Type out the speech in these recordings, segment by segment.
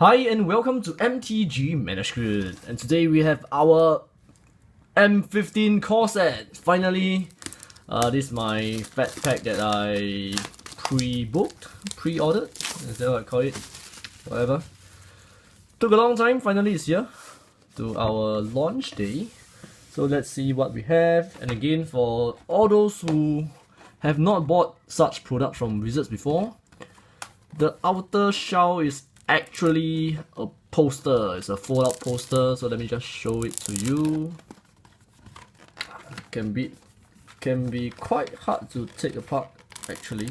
Hi and welcome to MTG Manuscript, and today we have our M15 CoreSet. Finally, this is my Fatpack that I pre-ordered, is that what I call it? Whatever. Took a long time, finally it's here to our launch day. So let's see what we have. And again, for all those who have not bought such products from Wizards before, the outer shell is actually a poster. It's a fold-out poster. So let me just show it to you. Can be quite hard to take apart actually.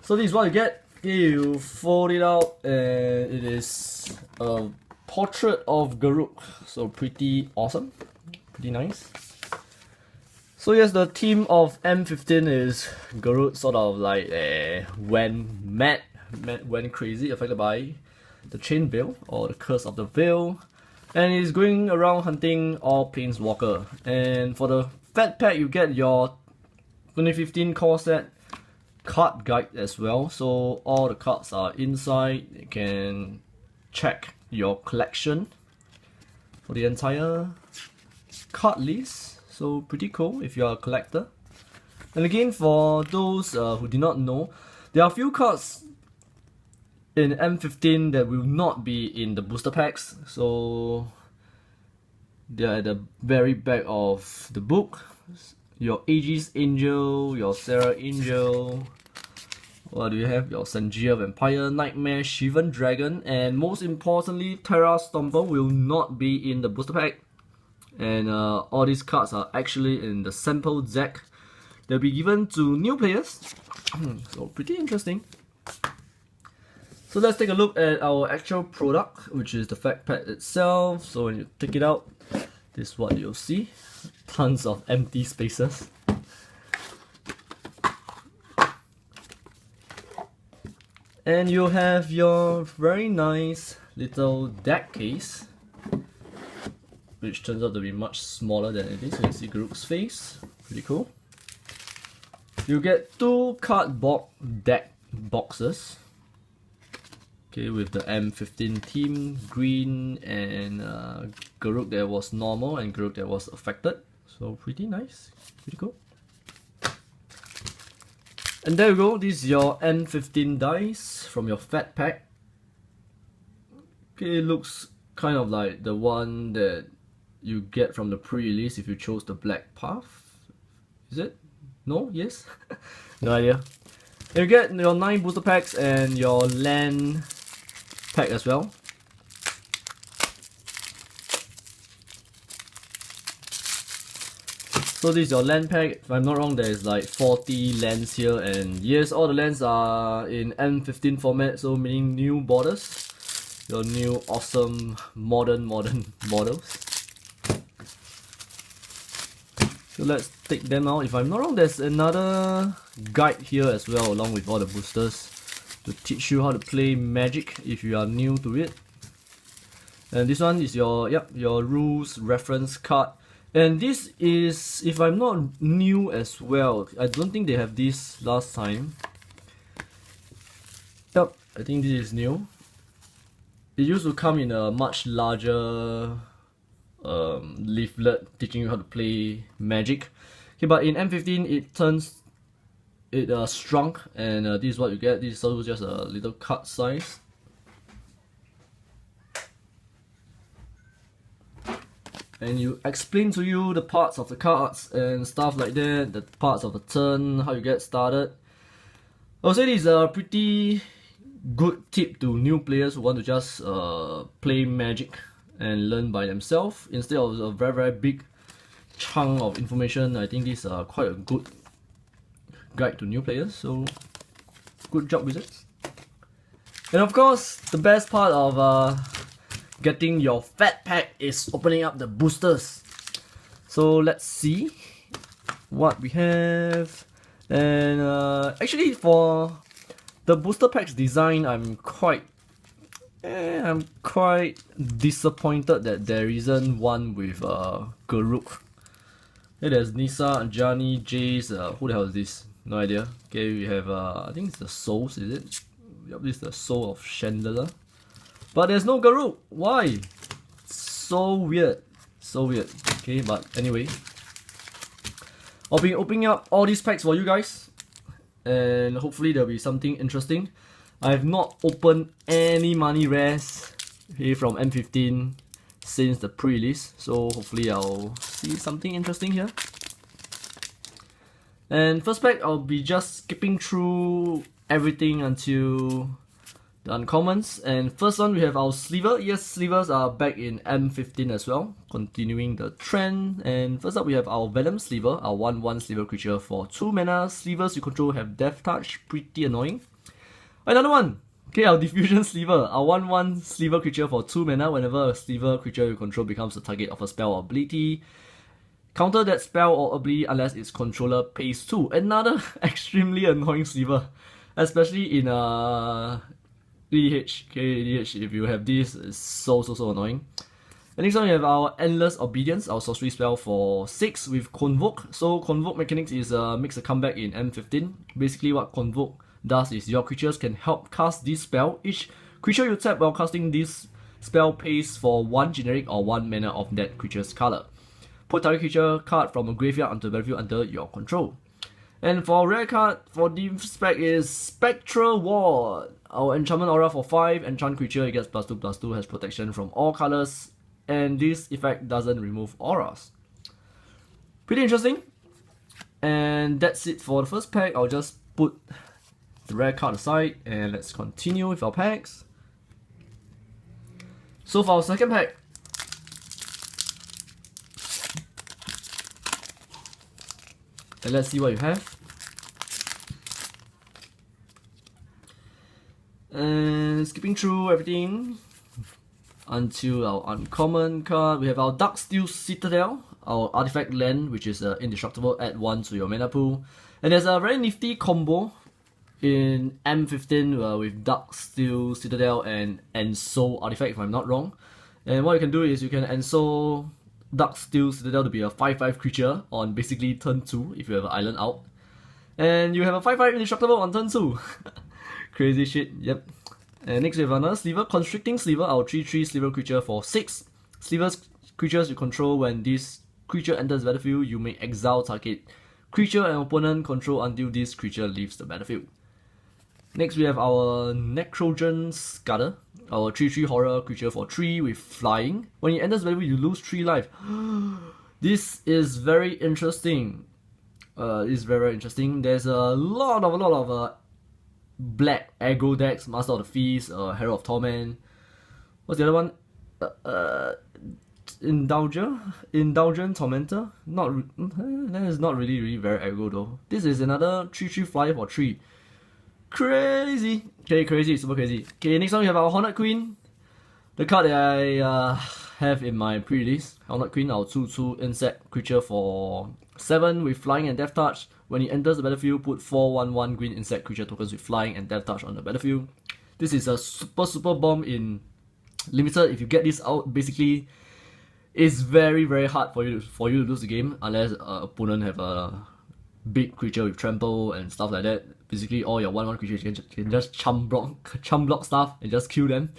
So this is what you get. You fold it out, and it is a portrait of Garruk. So pretty awesome, pretty nice. So yes, the theme of M15 is Garruk sort of like went crazy, affected by the Chain Veil or the Curse of the Veil, and he's going around hunting all Planeswalker. And for the Fatpack, you get your 2015 CoreSet card guide as well. So all the cards are inside. You can check your collection for the entire card list. So pretty cool if you are a collector. And again, for those who do not know, there are a few cards in M15 that will not be in the booster packs. So they're at the very back of the book. Your Aegis Angel, your Sarah Angel. What do you have? Your Sanjia Vampire, Nightmare, Shivan Dragon, and most importantly, Terra Stomper will not be in the booster pack. And all these cards are actually in the sample deck. They'll be given to new players. So pretty interesting. So let's take a look at our actual product, which is the Fatpack itself. So when you take it out, this is what you'll see. Tons of empty spaces. And you'll have your very nice little deck case, which turns out to be much smaller than it is. So you can see Garruk's face, pretty cool. You get two cardboard deck boxes, okay, with the M15 theme, green, and Garruk that was normal and Garruk that was affected. So pretty nice, pretty cool. And there you go, this is your M15 dice from your Fatpack. Okay, it looks kind of like the one that you get from the pre-release if you chose the black path. Is it? No? Yes? No idea. And you get your 9 booster packs and your land pack as well. So this is your land pack. If I'm not wrong, there is like 40 lands here, and yes, all the lands are in M15 format, so meaning new borders. Your new awesome modern models. So let's take them out. If I'm not wrong, there's another guide here as well, along with all the boosters, to teach you how to play Magic if you are new to it. And this one is your rules reference card. And this is, if I'm not new as well, I don't think they have this last time. Yep, I think this is new. It used to come in a much larger leaflet teaching you how to play Magic. Okay, but in M15 it shrunk, and this is what you get. This is also just a little card size. And you explain to you the parts of the cards and stuff like that, the parts of the turn, how you get started. I would say this is a pretty good tip to new players who want to just play Magic and learn by themselves instead of a very big chunk of information. I think this is quite a good guide to new players, so good job, Wizards. And of course, the best part of getting your Fatpack is opening up the boosters. So let's see what we have. And actually, for the booster packs design, I'm quite disappointed that there isn't one with Garruk. Hey, there's Nissa, Anjani, Jace. Who the hell is this? No idea. Okay, we have I think it's the Souls, is it? Yep, this is the Soul of Chandler. But there's no Garou. Why? So weird. So weird. Okay, but anyway. I'll be opening up all these packs for you guys. And hopefully there'll be something interesting. I have not opened any money rares here from M15 since the pre-release. So hopefully I'll see something interesting here. And first pack, I'll be just skipping through everything until the uncommons. And first one, we have our Sliver. Yes, Slivers are back in M15 as well, continuing the trend. And first up, we have our Venom Sliver, our 1/1 Sliver creature for 2 mana. Slivers you control have Death Touch, pretty annoying. Another one, okay, our Diffusion Sliver, our 1/1 Sliver creature for 2 mana. Whenever a Sliver creature you control becomes the target of a spell or ability, counter that spell or ability unless its controller pays 2. Another extremely annoying Sliver, especially in EDH. Okay, EDH, if you have this, it's so annoying. And next one, we have our Endless Obedience, our sorcery spell for 6 with Convoke. So Convoke mechanics is makes a comeback in M15. Basically what Convoke does is your creatures can help cast this spell. Each creature you tap while casting this spell pays for 1 generic or 1 mana of that creature's color. Put target creature card from a graveyard onto the battlefield under your control. And for rare card for this spec is Spectral Ward. Our enchantment aura for 5, enchant creature, it gets +2/+2, has protection from all colors, and this effect doesn't remove auras. Pretty interesting. And that's it for the first pack. I'll just put the rare card aside and let's continue with our packs. So for our second pack, and let's see what you have. And skipping through everything until our uncommon card, we have our Darksteel Citadel, our artifact land, which is indestructible, add 1 to your mana pool. And there's a very nifty combo in M15 with Darksteel Citadel and Ensoul artifact, if I'm not wrong. And what you can do is you can Ensoul Darksteel Citadel to be a 5/5 creature on basically turn 2 if you have an island out. And you have a 5/5 indestructible on turn 2. Crazy shit, yep. And next we have another Sliver, Constricting Sliver, our 3/3 Sliver creature for 6. Slivers creatures you control, when this creature enters the battlefield, you may exile target creature and opponent control until this creature leaves the battlefield. Next we have our Necrogen Scudder, our 3/3 horror creature for 3 with flying. When it enters the battlefield, you lose 3 life. This is very interesting. It's very interesting. There's a lot of black aggro decks, Master of the Feast, Herald of Torment. What's the other one? Indulgent Tormentor. That is not really very aggro though. This is another 3/3 flyer for 3. Crazy. Okay, crazy, super crazy. Okay, next one we have our Hornet Queen. The card that I have in my pre-release. Hornet Queen, our 2/2 insect creature for 7 with flying and death touch. When it enters the battlefield, put 4 1/1 green insect creature tokens with flying and death touch on the battlefield. This is a super bomb in limited. If you get this out, basically it's very hard for you to lose the game unless opponent have a big creature with trample and stuff like that. Basically all your 1/1 creatures can just chum block stuff and just kill them.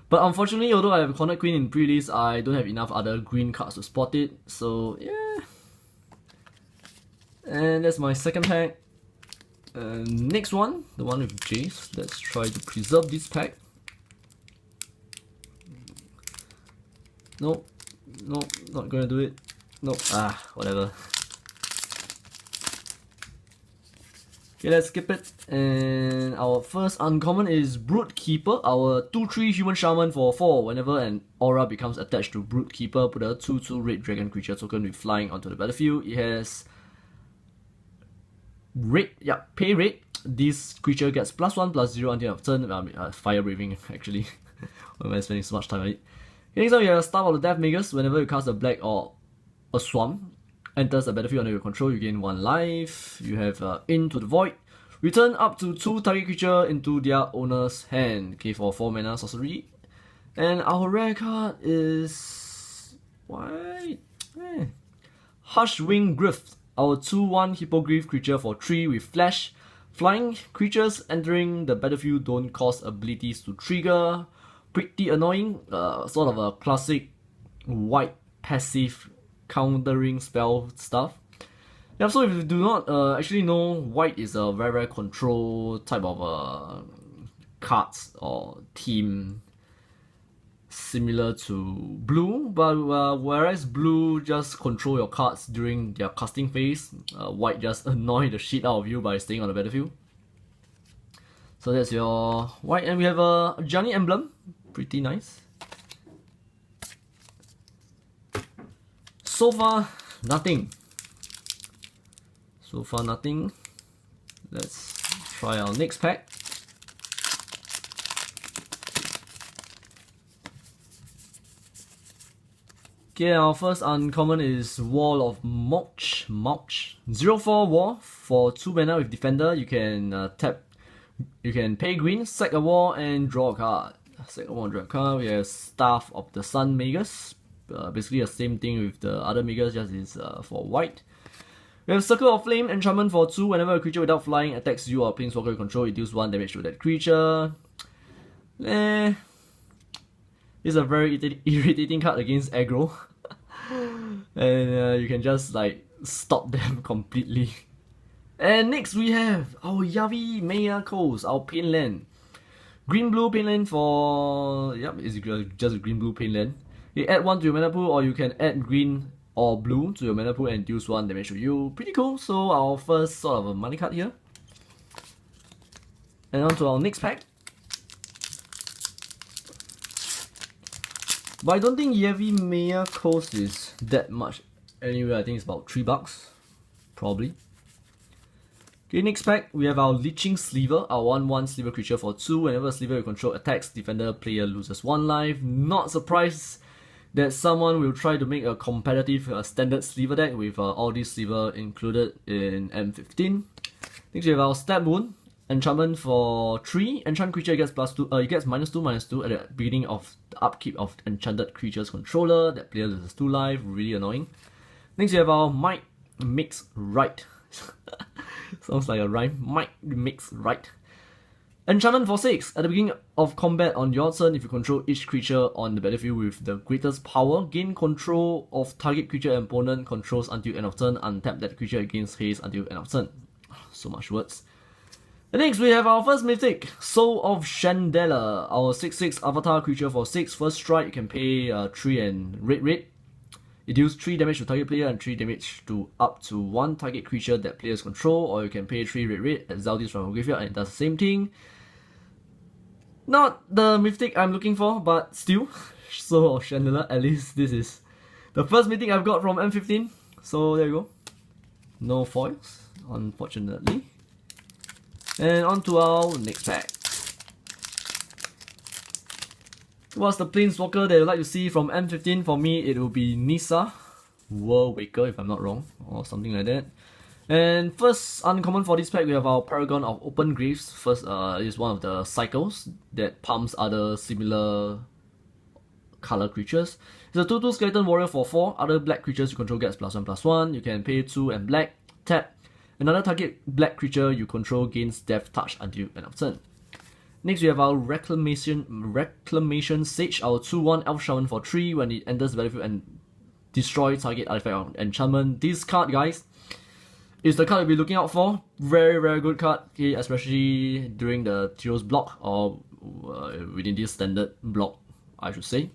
But unfortunately, although I have Hornet Queen in pre-release, I don't have enough other green cards to spot it. So yeah. And that's my second pack. Next one, the one with Jace. Let's try to preserve this pack. Nope, not gonna do it. Nope, whatever. Okay, let's skip it. And our first uncommon is Brood Keeper, our 2/3 human shaman for 4. Whenever an aura becomes attached to Brood Keeper, put a 2/2 red dragon creature token with flying onto the battlefield. It has red, yeah, pay red. This creature gets +1/+0 until end of turn. Fire breathing actually. Why am I spending so much time on it? Okay, next time you have Staff of the Death Magus. Whenever you cast a black or a swamp enters the battlefield under your control, you gain 1 life. You have Into the Void. Return up to 2 target creature into their owner's hand. Okay, for 4 mana sorcery. And our rare card is Hushwing Grift, our 2/1 Hippogriff creature for 3 with flash. Flying creatures entering the battlefield don't cost abilities to trigger. pretty annoying. Sort of a classic white passive countering spell stuff. Yeah, so if you do not actually know, white is a very control type of cards or team, similar to blue, but whereas blue just control your cards during their casting phase, white just annoy the shit out of you by staying on the battlefield. So that's your white, and we have a Johnny emblem, pretty nice. So far, nothing. So far, nothing. Let's try our next pack. Okay, our first uncommon is Wall of Mouch. 0/4 War for 2 mana with Defender. You can you can pay green, sack a wall, and draw a card. Sack a wall and draw a card. We have Staff of the Sun Magus. Basically the same thing with the other Magus, just is for white. We have Circle of Flame enchantment for 2. Whenever a creature without flying attacks you or planeswalker you control, it deals 1 damage to that creature. It's a very irritating card against aggro. And you can just like stop them completely. And next we have our Yavi Maya Coast, our pain land. Green-blue pain land for... yep, it's just a green-blue pain land. You add 1 to your mana pool, or you can add green or blue to your mana pool and deals 1 damage to you. Pretty cool. So our first sort of a money card here. And on to our next pack. But I don't think Yavi Maya Coast is that much. Anyway, I think it's about $3, probably. Okay, next pack, we have our Leeching Sleever, our 1/1 Sleever creature for 2. Whenever a Sleever you control attacks, Defender player loses 1 life. Not surprised that someone will try to make a competitive standard Sleever deck with all these Sleever included in M15. Next we have our Stab Wound, enchantment for 3. Enchant creature gets +2, it gets -2/-2 at the beginning of the upkeep of enchanted creature's controller. That player loses 2 life, really annoying. Next we have our Might Makes Right. Sounds like a rhyme. Might Makes Right. Enchantment for 6. At the beginning of combat on your turn, if you control each creature on the battlefield with the greatest power, gain control of target creature and opponent controls until end of turn. Untap that creature against haste until end of turn. So much words. And next we have our first mythic, Soul of Chandela, our 6/6 avatar creature for 6. First strike, you can pay 3 and red. It deals 3 damage to target player and 3 damage to up to 1 target creature that players control, or you can pay 3 red, exile this from a graveyard, and it does the same thing. Not the mythic I'm looking for, but still, Soul of Chandela, at least this is the first mythic I've got from M15, so there you go. No foils, unfortunately. And on to our next pack. What's the planeswalker that you'd like to see from M15? For me, it will be Nissa, World Waker, if I'm not wrong, or something like that. And first uncommon for this pack, we have our Paragon of Open Graves. First is one of the cycles that pumps other similar color creatures. It's a 2/2 Skeleton Warrior for 4. Other black creatures you control gets +1/+1. You can pay 2 and black, tap. Another target black creature you control gains Death Touch until end of turn. Next we have our Reclamation Sage, our 2/1 Elf Shaman for 3. When it enters the battlefield and destroys target artifact or enchantment. This card, guys, is the card you'll be looking out for. Very good card, okay, especially during the Teros block, or within this standard block, I should say.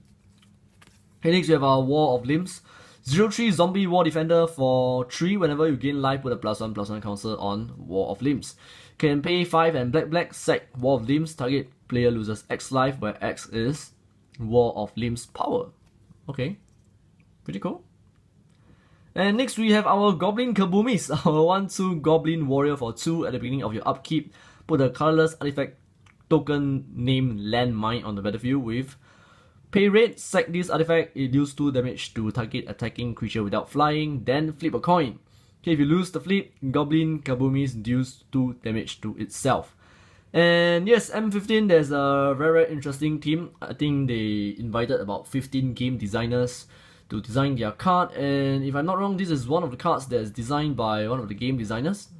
Okay, next we have our War of Limbs. 0/3 Zombie War Defender for 3. Whenever you gain life, put a +1/+1 counter on War of Limbs. Can pay 5 and black, sack War of Limbs. Target player loses X life, where X is War of Limbs power. Okay, pretty cool. And next we have our Goblin Kabumis, our 1/2 Goblin Warrior for 2. At the beginning of your upkeep, put a colorless artifact token named Landmine on the battlefield with pay red, sack this artifact, it deals 2 damage to target attacking creature without flying, then flip a coin. Okay, if you lose the flip, Goblin Kabumis deals 2 damage to itself. And yes, M15, there's a very interesting team. I think they invited about 15 game designers to design their card, and if I'm not wrong, this is one of the cards that's designed by one of the game designers.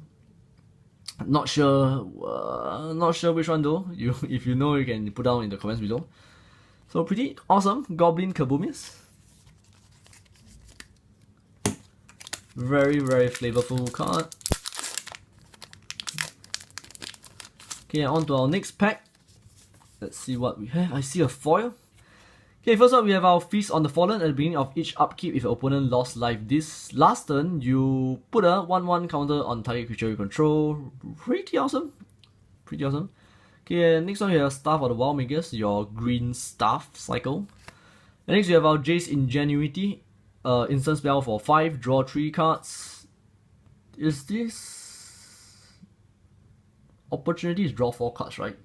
Not sure which one though. If you know, you can put down in the comments below. So pretty awesome Goblin Kaboomies. Very flavorful card. Okay, on to our next pack. Let's see what we have. I see a foil. Okay, first up we have our Feast on the Fallen. At the beginning of each upkeep, if your opponent lost life this last turn, you put a 1/1 counter on target creature you control. Pretty awesome. Pretty awesome. Okay, next one we have Staff of the Wild Makers, your green staff cycle. And next we have our Jace Ingenuity, instant spell for 5, draw 3 cards. Is this opportunity is draw 4 cards, right?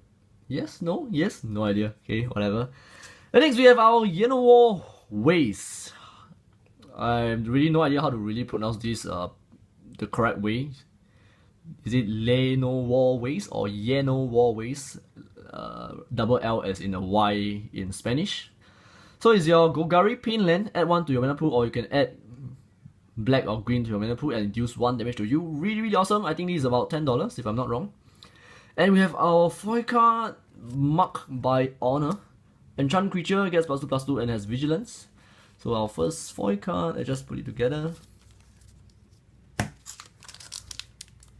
Yes? No? Yes? No idea. Okay, whatever. And next we have our Yenowar Waste. I have really no idea how to really pronounce this the correct way. Is it Yenowar Waste or Yenowar Waste? Double L as in a Y in Spanish. So it's your Golgari Painland, add 1 to your mana pool, or you can add black or green to your mana pool and deals 1 damage to you. Really awesome. I think this is about $10 if I'm not wrong. And we have our foil card, Mark by Honor. Enchant creature gets +2/+2 and has vigilance. So our first foil card, I just put it together.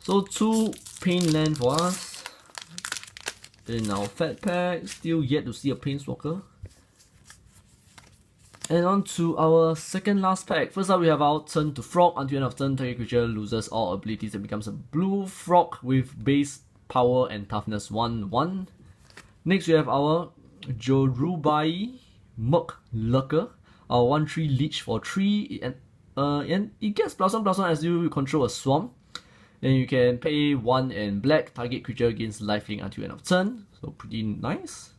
So 2 Painland for us. In our Fatpack, still yet to see a Planeswalker. And on to our second last pack. First up we have our Turn to Frog. Until end of turn, target creature loses all abilities and becomes a blue frog with base power and toughness 1/1. Next we have our Jorubai Murk Lurker, our 1/3 leech for 3, and it gets +1/+1 as you control a swamp. And you can pay 1 and black, target creature gains lifelink until end of turn. So pretty nice.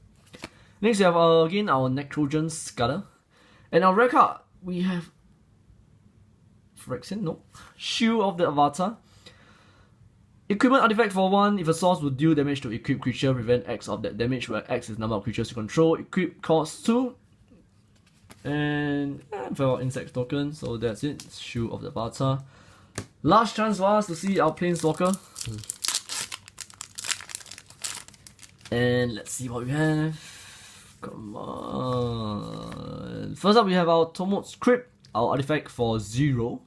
Next we have again our Necrogen Scudder. And our rare card, we have Phyrexian, no. Shield of the Avatar. Equipment artifact for 1, if a source would deal damage to equipped creature, prevent X of that damage, where X is the number of creatures you control. Equip costs 2. And for our insect token, so that's it. Shield of the Avatar. Last chance for us to see our Planeswalker. And let's see what we have. Come on. First up we have our Tomot's Crypt, our artifact for 0.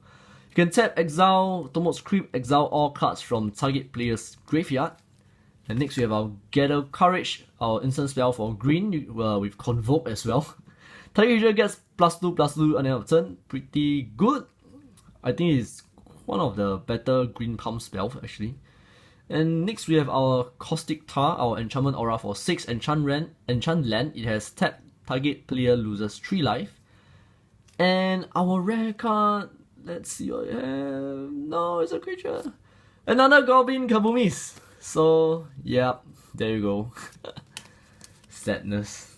You can tap, exile Tomot's Crypt, exile all cards from target player's graveyard. And next we have our Gather Courage, our instant spell for green with Convoke as well. Target creature gets +2/+2 on the end of turn. Pretty good. I think it's one of the better green pump spells actually. And next we have our Caustic Tar, our enchantment aura for 6 enchant land. It has tap, target player loses 3 life. And our rare card, let's see what we have. No, it's a creature. Another Goblin Kaboomies. So yeah, there you go. Sadness.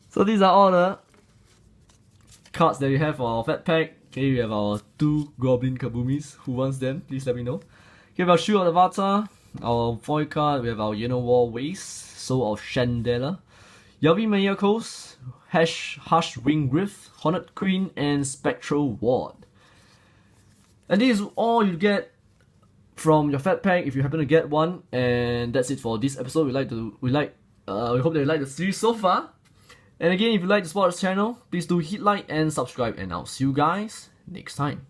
So these are all the cards that we have for our Fatpack. Okay, we have our 2 Goblin Kaboomies. Who wants them? Please let me know. Okay, we have Shield of the Avatar, our foil card, we have our Yenowar Waste, Soul of Chandela, Yelby Maniacos, Hush Wing Griff, Hornet Queen, and Spectral Ward. And this is all you get from your Fatpack if you happen to get one. And that's it for this episode. We hope that you like the series so far. And again, if you like to support this channel, please do hit like and subscribe, and I'll see you guys next time.